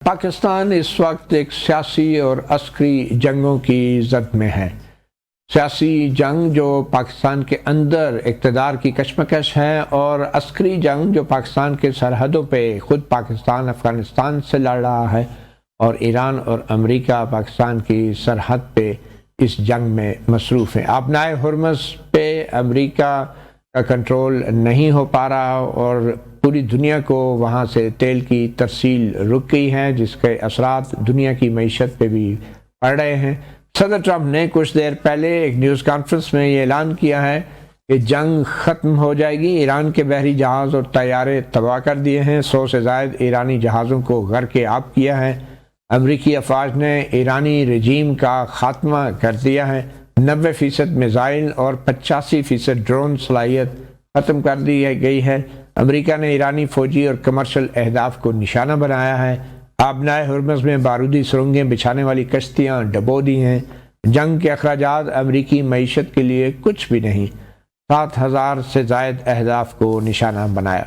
پاکستان اس وقت ایک سیاسی اور عسکری جنگوں کی زد میں ہے۔ سیاسی جنگ جو پاکستان کے اندر اقتدار کی کشمکش ہے، اور عسکری جنگ جو پاکستان کے سرحدوں پہ خود پاکستان افغانستان سے لڑ رہا ہے، اور ایران اور امریکہ پاکستان کی سرحد پہ اس جنگ میں مصروف ہیں۔ آبنائے ہرمز پہ امریکہ کا کنٹرول نہیں ہو پا رہا، اور پوری دنیا کو وہاں سے تیل کی ترسیل رک گئی ہے، جس کے اثرات دنیا کی معیشت پہ بھی پڑ رہے ہیں۔ صدر ٹرمپ نے کچھ دیر پہلے ایک نیوز کانفرنس میں یہ اعلان کیا ہے کہ جنگ ختم ہو جائے گی۔ ایران کے بحری جہاز اور طیارے تباہ کر دیے ہیں، 100 سے زائد ایرانی جہازوں کو غرق آب کیا ہے۔ امریکی افواج نے ایرانی رجیم کا خاتمہ کر دیا ہے، 90% میزائل اور 85% ڈرون صلاحیت ختم کر دی گئی ہے۔ امریکہ نے ایرانی فوجی اور کمرشل اہداف کو نشانہ بنایا ہے۔ آبنائے ہرمز میں بارودی سرنگیں بچھانے والی کشتیاں ڈبو دی ہیں۔ جنگ کے اخراجات امریکی معیشت کے لیے کچھ بھی نہیں، 7000 سے زائد اہداف کو نشانہ بنایا۔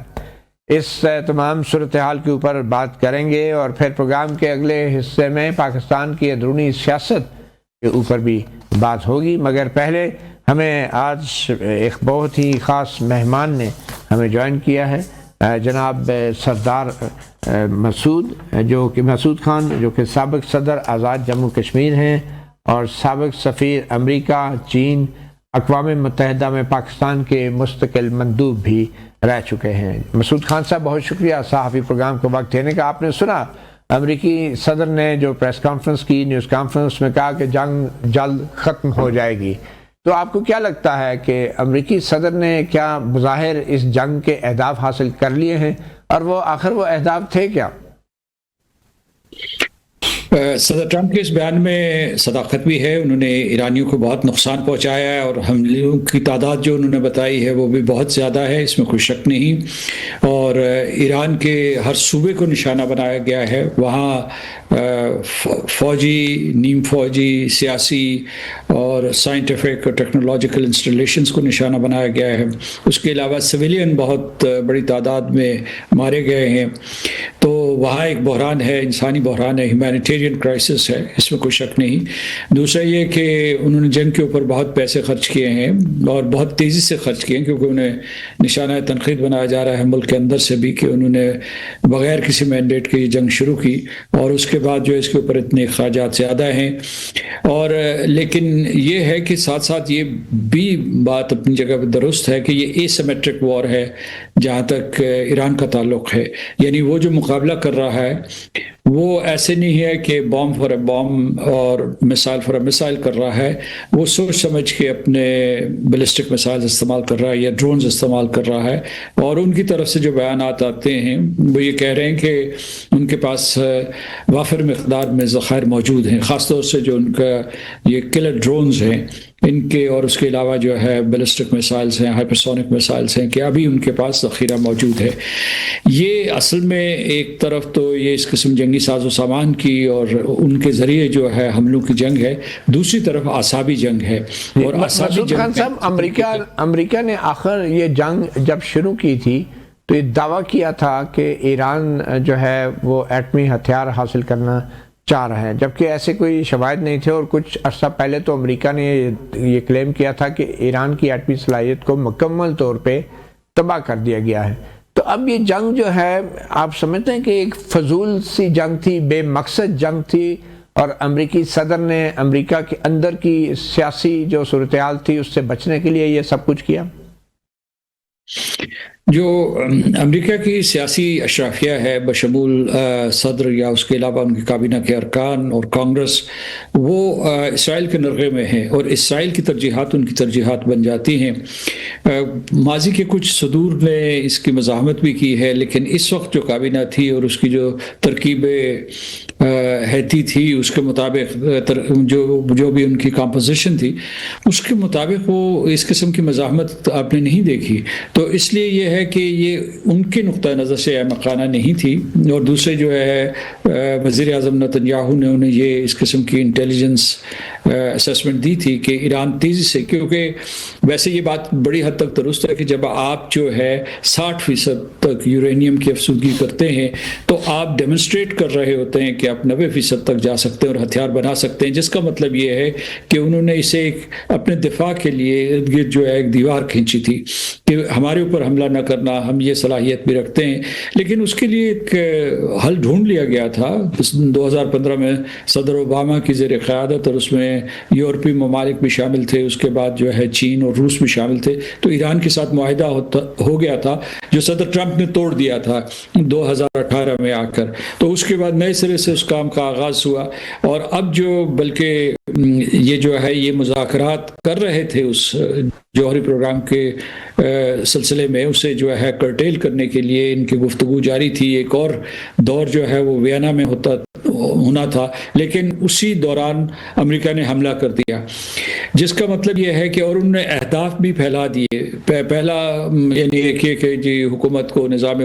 اس تمام صورتحال کے اوپر بات کریں گے، اور پھر پروگرام کے اگلے حصے میں پاکستان کی اندرونی سیاست کے اوپر بھی بات ہوگی۔ مگر پہلے ہمیں آج ایک بہت ہی خاص مہمان نے ہمیں جوائن کیا ہے، جناب سردار مسعود خان، جو کہ سابق صدر آزاد جموں کشمیر ہیں اور سابق سفیر امریکہ، چین، اقوام متحدہ میں پاکستان کے مستقل مندوب بھی رہ چکے ہیں۔ مسعود خان صاحب، بہت شکریہ صحافی پروگرام کو وقت دینے کا۔ آپ نے سنا امریکی صدر نے جو پریس کانفرنس کی، نیوز کانفرنس میں کہا کہ جنگ جلد ختم ہو جائے گی، تو آپ کو کیا لگتا ہے کہ امریکی صدر نے کیا بظاہر اس جنگ کے اہداف حاصل کر لیے ہیں، اور وہ آخر وہ اہداف تھے کیا؟ صدر ٹرمپ کے اس بیان میں صداقت بھی ہے۔ انہوں نے ایرانیوں کو بہت نقصان پہنچایا ہے، اور حملوں کی تعداد جو انہوں نے بتائی ہے وہ بھی بہت زیادہ ہے، اس میں کوئی شک نہیں۔ اور ایران کے ہر صوبے کو نشانہ بنایا گیا ہے، وہاں فوجی، نیم فوجی، سیاسی اور سائنٹیفک اور ٹیکنالوجیکل انسٹالیشنز کو نشانہ بنایا گیا ہے۔ اس کے علاوہ سویلین بہت بڑی تعداد میں مارے گئے ہیں۔ تو وہاں ایک بحران ہے، انسانی بحران ہے، ہیومینیٹیرین کرائسس ہے، اس میں کوئی شک نہیں۔ دوسرا یہ کہ انہوں نے جنگ کے اوپر بہت پیسے خرچ کیے ہیں، اور بہت تیزی سے خرچ کیے ہیں، کیونکہ انہیں نشانہ تنقید بنایا جا رہا ہے ملک کے اندر سے بھی، کہ انہوں نے بغیر کسی مینڈیٹ کے یہ جنگ شروع کی، اور اس کے بعد جو اس کے اوپر اتنے اخراجات زیادہ ہیں۔ اور لیکن یہ ہے کہ ساتھ ساتھ یہ بھی بات اپنی جگہ پہ درست ہے کہ یہ اے سیمیٹرک وار ہے جہاں تک ایران کا تعلق ہے، یعنی وہ جو مقابلہ کر رہا ہے وہ ایسے نہیں ہے کہ بام فار اے بام اور میسائل فار اے میسائل کر رہا ہے، وہ سوچ سمجھ کے اپنے بیلسٹک میسائل استعمال کر رہا ہے یا ڈرونز استعمال کر رہا ہے۔ اور ان کی طرف سے جو بیانات آتے ہیں وہ یہ کہہ رہے ہیں کہ ان کے پاس وافر مقدار میں ذخائر موجود ہیں، خاص طور سے جو ان کا یہ کلر ڈرونز ہیں ان کے، اور اس کے علاوہ جو ہے بیلسٹک میسائلز ہیں، ہائپرسونک میسائلز ہیں، کہ ابھی ان کے پاس ذخیرہ موجود ہے۔ یہ اصل میں ایک طرف تو یہ اس قسم جنگی ساز و سامان کی اور ان کے ذریعے جو ہے حملوں کی جنگ ہے، دوسری طرف اعصابی جنگ ہے۔ اور مسعود خان صاحب، امریکہ نے آخر یہ جنگ جب شروع کی تھی تو یہ دعویٰ کیا تھا کہ ایران جو ہے وہ ایٹمی ہتھیار حاصل کرنا چاہ رہا ہے، جبکہ ایسے کوئی شواہد نہیں تھے، اور کچھ عرصہ پہلے تو امریکہ نے یہ کلیم کیا تھا کہ ایران کی ایٹمی صلاحیت کو مکمل طور پہ تباہ کر دیا گیا ہے۔ تو اب یہ جنگ جو ہے، آپ سمجھتے ہیں کہ ایک فضول سی جنگ تھی، بے مقصد جنگ تھی، اور امریکی صدر نے امریکہ کے اندر کی سیاسی جو صورتحال تھی اس سے بچنے کے لیے یہ سب کچھ کیا؟ جو امریکہ کی سیاسی اشرافیہ ہے بشمول صدر یا اس کے علاوہ ان کی کابینہ کے ارکان اور کانگریس، وہ اسرائیل کے نرغے میں ہیں، اور اسرائیل کی ترجیحات ان کی ترجیحات بن جاتی ہیں۔ ماضی کے کچھ صدور نے اس کی مزاحمت بھی کی ہے، لیکن اس وقت جو کابینہ تھی اور اس کی جو ترکیب ہیتی تھی اس کے مطابق جو بھی ان کی کمپوزیشن تھی اس کے مطابق وہ اس قسم کی مزاحمت آپ نے نہیں دیکھی. تو اس لیے یہ ہے کہ یہ ان کے نقطۂ نظر سے احمقانہ نہیں تھی. اور دوسرے جو ہے وزیر اعظم نتن یاہو نے انہیں یہ اس قسم کی انٹیلیجنس اسسمنٹ دی تھی کہ ایران تیزی سے, کیونکہ ویسے یہ بات بڑی حد تک درست ہے کہ جب آپ جو ہے 60% تک یورینیم کی افزودگی کرتے ہیں تو آپ ڈیمونسٹریٹ کر رہے ہوتے ہیں کہ آپ 90% تک جا سکتے ہیں اور ہتھیار بنا سکتے ہیں, جس کا مطلب یہ ہے کہ انہوں نے اسے اپنے دفاع کے لیے ارد گرد جو ہے ایک دیوار کھینچی تھی کہ ہمارے اوپر حملہ نہ کرنا, ہم یہ صلاحیت بھی رکھتے ہیں. لیکن اس کے لیے ایک حل ڈھونڈ لیا گیا تھا 2015 میں صدر اوباما کی زیر قیادت, اور اس میں یورپی ممالک بھی شامل تھے, اس کے بعد جو ہے چین اور روس بھی شامل تھے. تو ایران کے ساتھ معاہدہ ہو گیا تھا جو صدر ٹرمپ نے توڑ دیا تھا 2018 میں آ کر. تو اس کے بعد نئے سرے سے اس کام کا آغاز ہوا, اور اب جو بلکہ یہ جو ہے یہ مذاکرات کر رہے تھے اس جوہری پروگرام کے سلسلے میں, اسے جو ہے کرٹیل کرنے کے لیے ان کی گفتگو جاری تھی. ایک اور دور جو ہے وہ وینا میں ہونا تھا, لیکن اسی دوران امریکہ نے حملہ کر دیا, جس کا مطلب یہ ہے کہ اور انہوں نے اہداف بھی پھیلا دیے. پہلا یعنی ایک یہ کہ جی حکومت کو نظام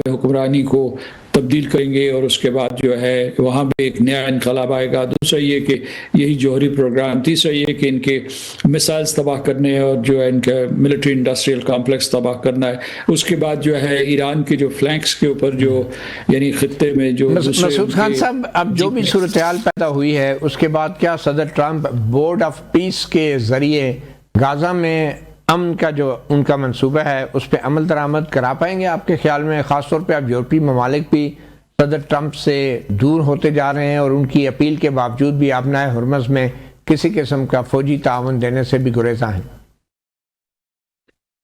حکمرانی کو تبدیل کریں گے, اور اس کے بعد جو ہے وہاں پہ ایک نیا انقلاب آئے گا. دوسرا یہ کہ یہی جوہری پروگرام. تیسرا یہ کہ ان کے میسائلز تباہ کرنے ہیں اور جو ہے ان کا ملٹری انڈسٹریل کمپلیکس تباہ کرنا ہے. اس کے بعد جو ہے ایران کے جو فلینکس کے اوپر جو یعنی خطے میں جو مسعود خان صاحب, اب جو بھی صورتحال پیدا ہوئی ہے اس کے بعد کیا صدر ٹرمپ بورڈ آف پیس کے ذریعے غزہ میں امن کا جو ان کا منصوبہ ہے اس پہ عمل درآمد کرا پائیں گے آپ کے خیال میں؟ خاص طور پہ اب یورپی ممالک بھی صدر ٹرمپ سے دور ہوتے جا رہے ہیں اور ان کی اپیل کے باوجود بھی آبنائے ہرمز میں کسی قسم کا فوجی تعاون دینے سے بھی گریزاں ہیں.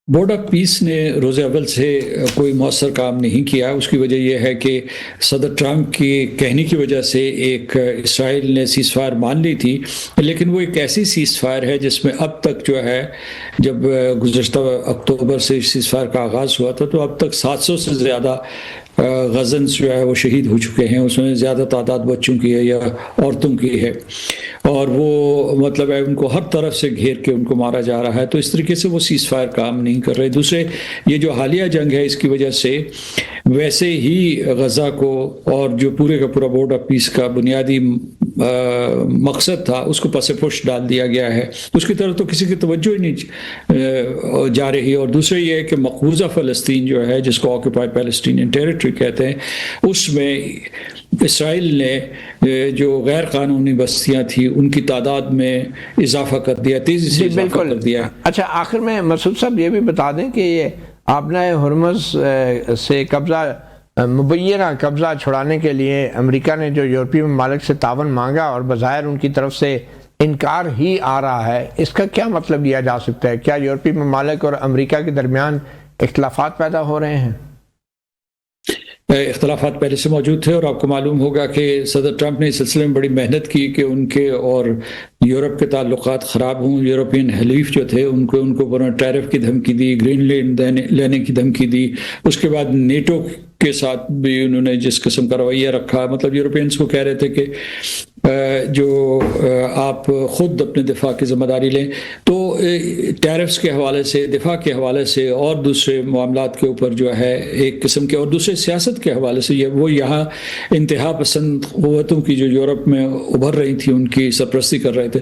بورڈ آف پیس نے روز اول سے کوئی مؤثر کام نہیں کیا. اس کی وجہ یہ ہے کہ صدر ٹرمپ کی کہنے کی وجہ سے ایک اسرائیل نے سیز فائر مان لی تھی, لیکن وہ ایک ایسی سیز فائر ہے جس میں اب تک جو ہے جب گزشتہ اکتوبر سے سیز فائر کا آغاز ہوا تھا تو اب تک 700 سے زیادہ غزنز جو ہے وہ شہید ہو چکے ہیں. اس میں زیادہ تعداد بچوں کی ہے یا عورتوں کی ہے, اور وہ مطلب ہے ان کو ہر طرف سے گھیر کے ان کو مارا جا رہا ہے. تو اس طریقے سے وہ سیز فائر کام نہیں کر رہے. دوسرے یہ جو حالیہ جنگ ہے اس کی وجہ سے ویسے ہی غزہ کو اور جو پورے کا پورا بورڈ آف پیس کا بنیادی مقصد تھا اس کو پس پش ڈال دیا گیا ہے. اس کی طرف تو کسی کی توجہ ہی نہیں جا رہی. اور دوسرے یہ ہے کہ مقبوضہ فلسطین جو ہے جس کو آکوپائڈ پیلسٹینین ٹیریٹری کہتے ہیں, اس میں اسرائیل نے جو غیر قانونی بستیاں تھیں ان کی تعداد میں اضافہ کر دیا, تیزی سے اضافہ کر دیا. اچھا, آخر میں مسعود صاحب یہ بھی بتا دیں کہ یہ آبنائے ہرمز سے مبینہ قبضہ چھڑانے کے لیے امریکہ نے جو یورپی ممالک سے تعاون مانگا اور بظاہر ان کی طرف سے انکار ہی آ رہا ہے, اس کا کیا مطلب لیا جا سکتا ہے؟ کیا یورپی ممالک اور امریکہ کے درمیان اختلافات پیدا ہو رہے ہیں؟ اختلافات پہلے سے موجود تھے, اور آپ کو معلوم ہوگا کہ صدر ٹرمپ نے اس سلسلے میں بڑی محنت کی کہ ان کے اور یورپ کے تعلقات خراب ہوں. یورپین حلیف جو تھے ان کو ٹیرف کی دھمکی دی, گرین لینڈ لینے کی دھمکی دی. اس کے بعد نیٹو کے ساتھ بھی انہوں نے جس قسم کا رویہ رکھا, مطلب یورپینس کو کہہ رہے تھے کہ جو آپ خود اپنے دفاع کی ذمہ داری لیں. تو ٹیرفز کے حوالے سے, دفاع کے حوالے سے اور دوسرے معاملات کے اوپر جو ہے ایک قسم کے, اور دوسرے سیاست کے حوالے سے وہ یہاں انتہا پسند قوتوں کی جو یورپ میں ابھر رہی تھی ان کی سرپرستی کر رہے تھے.